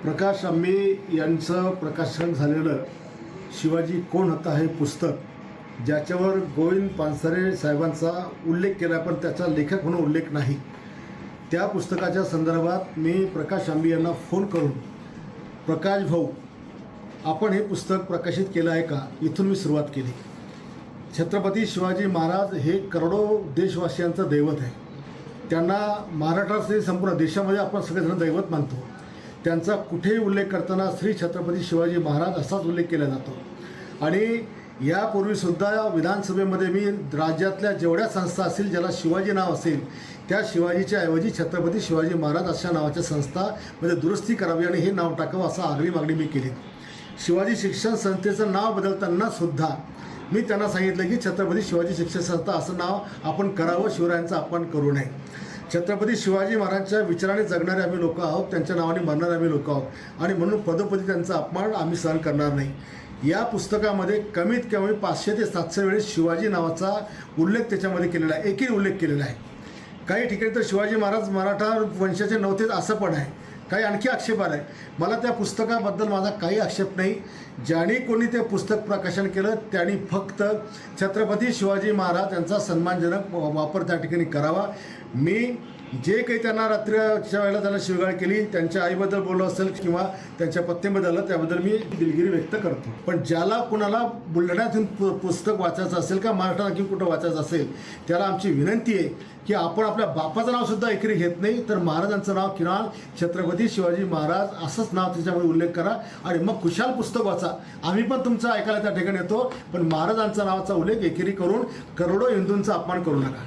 प्रकाश आंबे यांचं प्रकाशन झालेलं शिवाजी कोण होता हे पुस्तक, ज्याच्यावर गोविंद पानसरे साहेबांचा उल्लेख केला पण त्याचा लेखक म्हणून उल्लेख नाही, त्या पुस्तकाच्या संदर्भात मी प्रकाश आंबे यांना फोन करून, प्रकाश भाऊ आपण हे पुस्तक प्रकाशित केलं आहे का, इथून मी सुरुवात केली. छत्रपती शिवाजी महाराज हे करोडो देशवासियांचं दैवत आहे. त्यांना महाराष्ट्रात संपूर्ण देशामध्ये आपण सगळेजण दैवत मानतो. त्यांचा कुठेही उल्लेख करताना श्री छत्रपती शिवाजी महाराज असाच उल्लेख केला जातो. आणि यापूर्वीसुद्धा विधानसभेमध्ये मी राज्यातल्या जेवढ्या संस्था असतील ज्याला शिवाजी नाव असेल त्या शिवाजीच्या ऐवजी छत्रपती शिवाजी महाराज अशा नावाच्या संस्थामध्ये दुरुस्ती करावी आणि हे नाव टाकावं असं आग्रही मागणी मी केली. शिवाजी शिक्षण संस्थेचं नाव बदलताना सुद्धा मी त्यांना सांगितलं की छत्रपती शिवाजी शिक्षण संस्था असं नाव आपण करावं, शिवरायांचा अपमान करू नये. छत्रपती शिवाजी महाराजांच्या विचाराने जगणारे आम्ही लोक आहोत, त्यांच्या नावाने मरणारे आम्ही लोक आहोत आणि म्हणून पदोपदी त्यांचा अपमान आम्ही सहन करणार नाही. या पुस्तकामध्ये कमीत कमी 500 ते 700 वेळेस शिवाजी नावाचा उल्लेख त्याच्यामध्ये केलेला आहे, एकही उल्लेख केलेला आहे. काही ठिकाणी तर शिवाजी महाराज मराठा वंशाचे नव्हते असं पण आहे. काही आणखी आक्षेप आहे. मला त्या पुस्तकाबद्दल माझा काही आक्षेप नाही. ज्यांनी कोणी ते पुस्तक प्रकाशन केलं त्यांनी फक्त छत्रपती शिवाजी महाराज यांचा सन्मानजनक वापर त्या ठिकाणी करावा. मी जे काही त्यांना रात्रीच्या वेळेला त्यांना शिवगाळ केली, त्यांच्या आईबद्दल बोललो असेल किंवा त्यांच्या पत्नीबद्दल, त्याबद्दल मी दिलगिरी व्यक्त करतो. पण ज्याला कुणाला बुलढाण्यातून पुस्तक वाचायचं असेल का महाराष्ट्रात आणखी कुठं वाचायचं असेल त्याला आमची विनंती आहे की आपण आपल्या बापाचं नावसुद्धा एकरी घेत नाही तर महाराजांचं नाव किमान छत्रपती शिवाजी महाराज असंच नाव त्याच्यामध्ये उल्लेख करा आणि मग खुशाल पुस्तक वाचा. आम्ही पण तुमचं ऐकायला त्या ठिकाणी येतो, पण महाराजांचा नावाचा उल्लेख एकेरी करून करोडो हिंदूंचा अपमान करू नका.